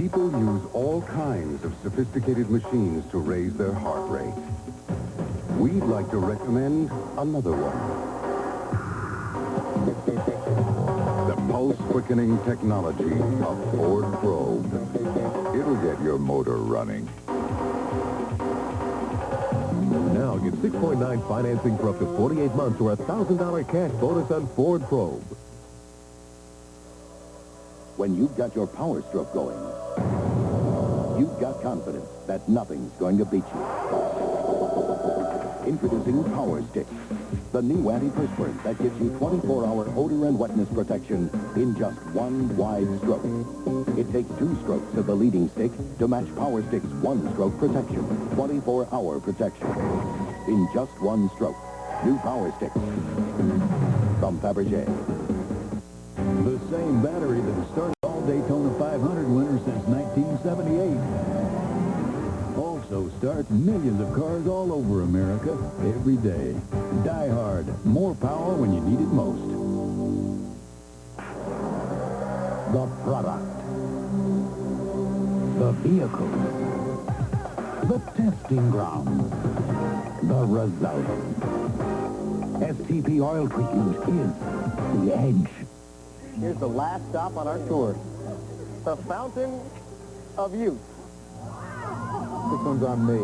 People use all kinds of sophisticated machines to raise their heart rate. We'd like to recommend another one. The pulse-quickening technology of Ford Probe. It'll get your motor running. Now get 6.9 financing for up to 48 months or a $1,000 cash bonus on Ford Probe. When you've got your power stroke going, you've got confidence that nothing's going to beat you. Introducing Power Stick, the new antiperspirant that gives you 24-hour odor and wetness protection in just one wide stroke. It takes 2 strokes of the leading stick to match Power Stick's 1-stroke protection, 24-hour protection. In just 1 stroke. New Power Stick from Faberge. The same battery that has started all Daytona 500 winners since 1978. Also starts millions of cars all over America every day. DieHard, more power when you need it most. The product. The vehicle. The testing ground. The result. STP Oil Treatment is the edge. Here's the last stop on our tour. The Fountain of Youth. This one's on me.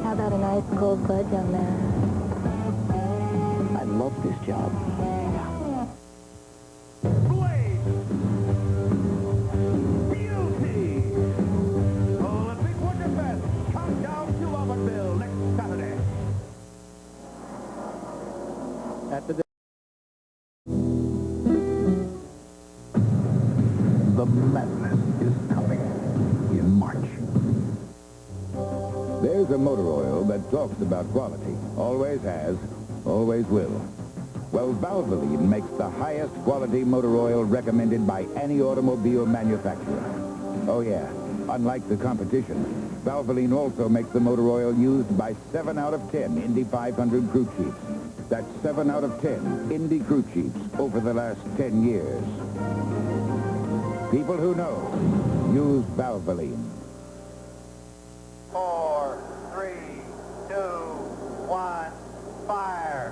How about a nice cold Bud, young man? I love this job. The madness is coming in March. There's a motor oil that talks about quality. Always has, always will. Well, Valvoline makes the highest quality motor oil recommended by any automobile manufacturer. Oh yeah, unlike the competition, Valvoline also makes the motor oil used by 7 out of 10 Indy 500 crew chiefs. That's 7 out of 10 Indy crew chiefs over the last 10 years. People who know use Valvoline. 4, 3, 2, 1, fire!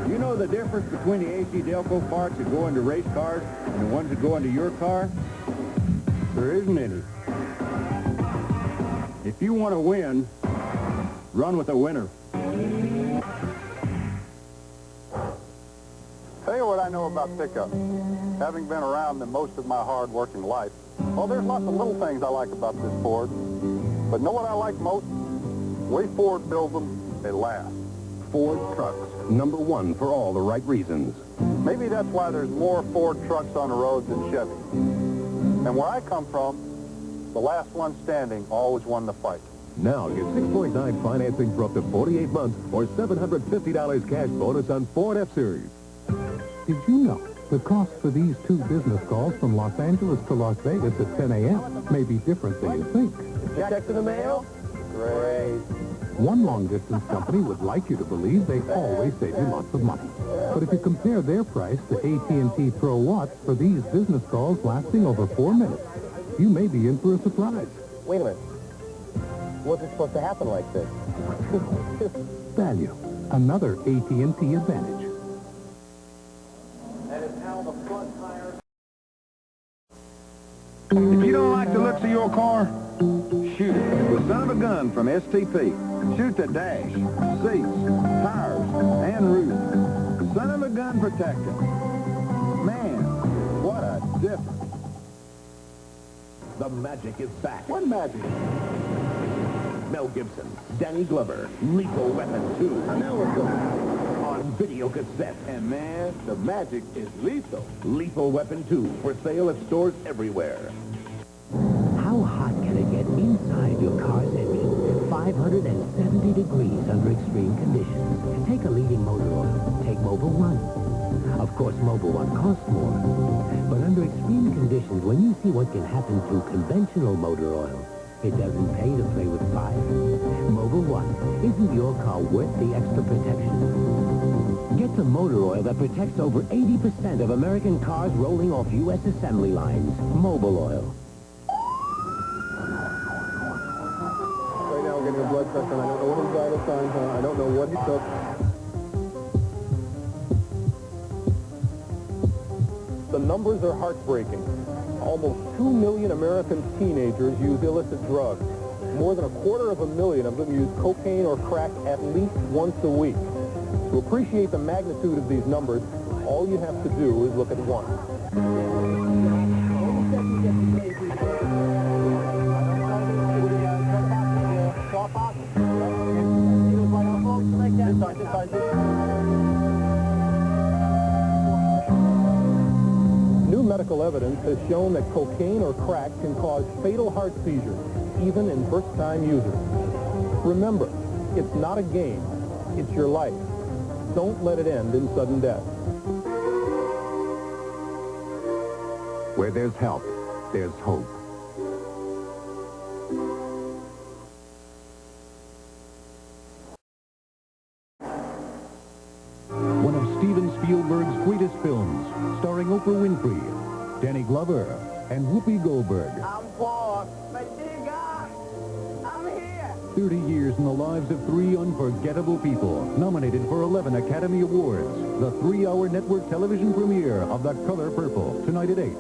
You know the difference between the ACDelco parts that go into race cars and the ones that go into your car? There isn't any. If you want to win, run with a winner. Tell you what I know about pickups, having been around them most of my hard working life. Well, there's lots of little things I like about this Ford. But know what I like most? The way Ford builds them, they last. Ford trucks, #1 for all the right reasons. Maybe that's why there's more Ford trucks on the road than Chevy. And where I come from, the last one standing always won the fight. Now get 6.9 financing for up to 48 months or $750 cash bonus on Ford F-Series. Did you know the cost for these 2 business calls from Los Angeles to Las Vegas at 10 a.m. may be different than you think? Check in the mail? Great. One long-distance company would like you to believe they always save you lots of money. But if you compare their price to AT&T Pro Watts for these business calls lasting over 4 minutes, you may be in for a surprise. Wait a minute. What's it supposed to happen like this? Value. Another AT&T advantage. That is how the front tires... If you don't like the looks of your car, shoot it with son of a gun from STP. Shoot the dash, seats, tires, and roof. Son of a gun protector. Man, what a difference. The magic is back. What magic? Mel Gibson, Danny Glover, Lethal Weapon 2. Now we're going. On video cassette. And man, the magic is lethal. Lethal Weapon 2 for sale at stores everywhere. How hot can it get inside your car's engine? 5 570 degrees under extreme conditions. Take a leading motor oil. Take Mobil 1. Of course, Mobil 1 costs more. But under extreme conditions, when you see what can happen to conventional motor oil, it doesn't pay to play with fire. Mobil 1. Isn't your car worth the extra protection? Get the motor oil that protects over 80% of American cars rolling off U.S. assembly lines. Mobil oil. Right now we're getting a blood pressure, and I don't know what his vital signs are. I don't know what he took. The numbers are heartbreaking. Almost 2 million American teenagers use illicit drugs. More than 250,000 of them use cocaine or crack at least once a week. To appreciate the magnitude of these numbers, all you have to do is look at one. New medical evidence has shown that cocaine or crack can cause fatal heart seizures, even in first-time users. Remember, it's not a game, it's your life. Don't let it end in sudden death. Where there's help, there's hope. One of Steven Spielberg's greatest films, starring Oprah Winfrey, Danny Glover, and Whoopi Goldberg. I'm poor, but dear God, I'm here. 30 years in the lives of 3 unforgettable people, nominated for 11 Academy Awards. The 3-hour network television premiere of The Color Purple, tonight at 8.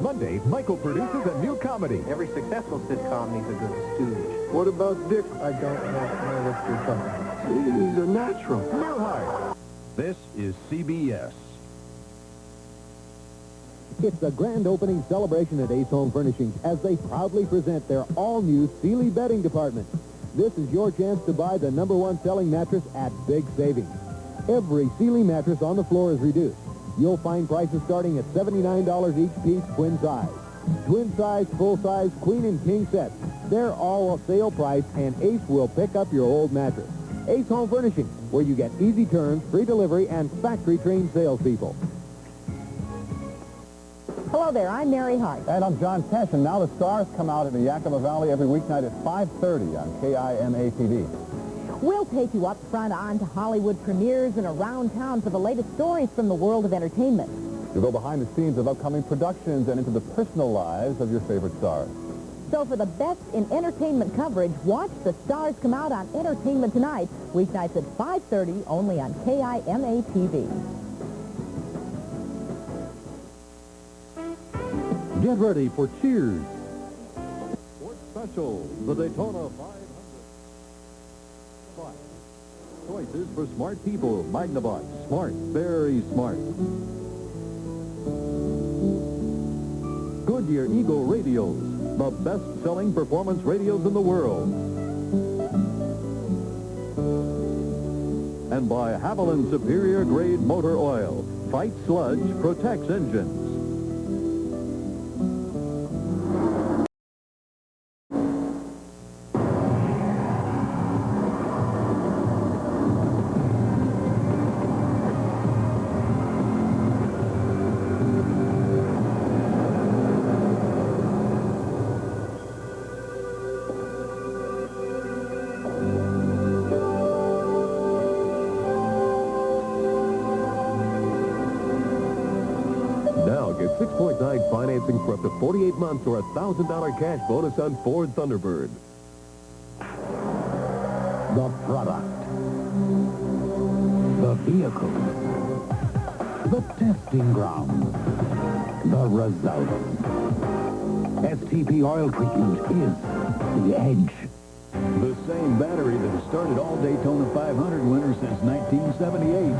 Monday, Michael produces a new comedy. Every successful sitcom needs a good stooge. What about Dick? I don't know what you're talking about. He's a natural. Newhart. This is CBS. It's the grand opening celebration at Ace Home Furnishings as they proudly present their all-new Sealy bedding department. This is your chance to buy the #1 selling mattress at big savings. Every Sealy mattress on the floor is reduced. You'll find prices starting at $79 each piece, twin size. Twin size, full size, queen and king sets. They're all a sale price, and Ace will pick up your old mattress. Ace Home Furnishings, where you get easy turns, free delivery, and factory-trained salespeople. Hello there, I'm Mary Hart. And I'm John Tesh, and now the stars come out in the Yakima Valley every weeknight at 5:30 on KIMA TV. We'll take you up front on to Hollywood premieres and around town for the latest stories from the world of entertainment. You'll go behind the scenes of upcoming productions and into the personal lives of your favorite stars. So for the best in entertainment coverage, watch the stars come out on Entertainment Tonight, weeknights at 5:30, only on KIMA TV. Get ready for Cheers. Sports Special, the Daytona 500. Choices for smart people. Magnevox. Smart. Very smart. Goodyear Eagle Radios. The best-selling performance radios in the world. And by Haviland Superior Grade Motor Oil. Fights sludge, protects engines. Now get 6.9 financing for up to 48 months or a $1,000 cash bonus on Ford Thunderbird. The product. The vehicle. The testing ground. The results. STP Oil Treatment is the edge. The same battery that has started all Daytona 500 winners since 1978.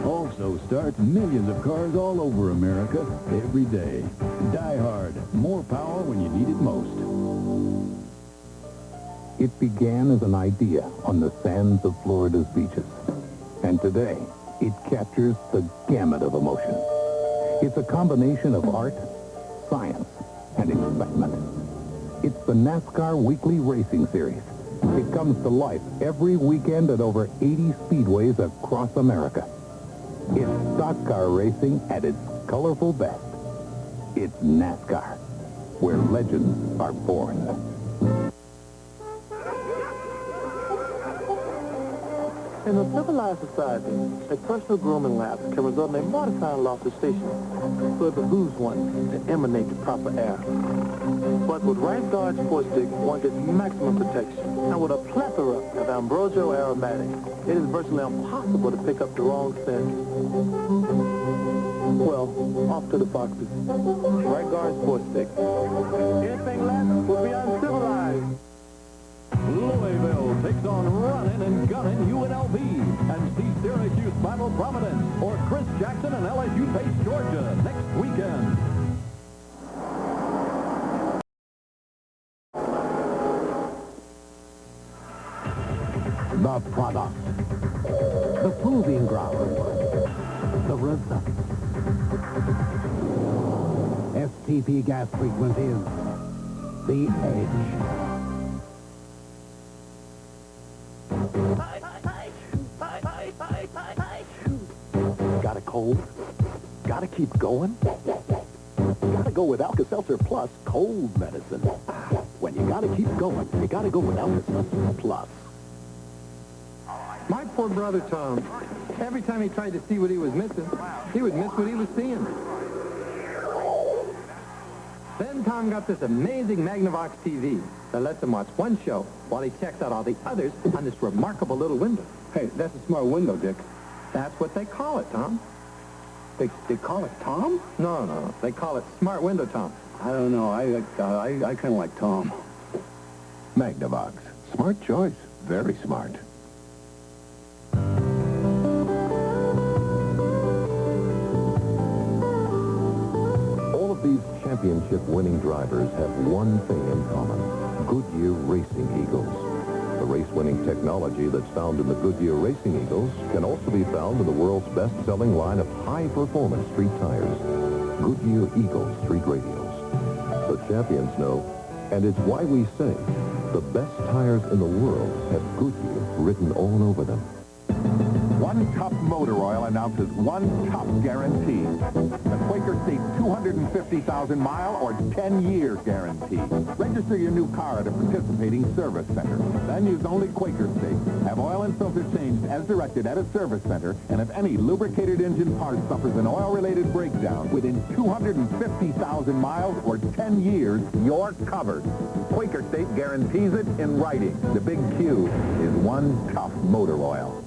Also starts millions of cars all over America every day. DieHard, more power when you need it most. It began as an idea on the sands of Florida's beaches. And today, it captures the gamut of emotion. It's a combination of art, science, and excitement. It's the NASCAR Weekly Racing Series. It comes to life every weekend at over 80 speedways across America. It's stock car racing at its colorful best. It's NASCAR, where legends are born. In a civilized society, a personal grooming lapse can result in a mortifying loss of station, so it behooves one to emanate the proper air. But with Right Guard Sports Stick, one gets maximum protection. And with a plethora of ambrosial aromatics, it is virtually impossible to pick up the wrong scent. Well, off to the foxes. Right Guard Sports Stick. Anything less would be uncivilized. Louisville takes on running and gunning UNLV, and see Syracuse battle Providence, or Chris Jackson and LSU face Georgia next weekend. The product, The proving ground. The result. STP Gas Treatment is the edge. Got a cold? Gotta keep going? Gotta go with Alka-Seltzer Plus cold medicine. When you gotta keep going, you gotta go with Alka-Seltzer Plus. My poor brother Tom, every time he tried to see what he was missing, he would miss what he was seeing. Then Tom got this amazing Magnevox TV that lets him watch one show while he checks out all the others on this remarkable little window. Hey, that's a smart window, Dick. That's what they call it, Tom. They call it Tom? No. They call it Smart Window, Tom. I don't know. I kind of like Tom. Magnevox. Smart choice. Very smart. All of these championship-winning drivers have one thing in common: Goodyear Racing Eagles. The race-winning technology that's found in the Goodyear Racing Eagles can also be found in the world's best-selling line of high-performance street tires, Goodyear Eagle Street Radials. The champions know, and it's why we say the best tires in the world have Goodyear written all over them. One Cup Motor Oil announces One Cup Guarantee. The Quaker State 250,000-mile or 10-year guarantee. Register your new car at a participating service center. Then use only Quaker State. Have oil and filter changed as directed at a service center, and if any lubricated engine part suffers an oil-related breakdown within 250,000 miles or 10 years, you're covered. Quaker State guarantees it in writing. The big Q is One Cup Motor Oil.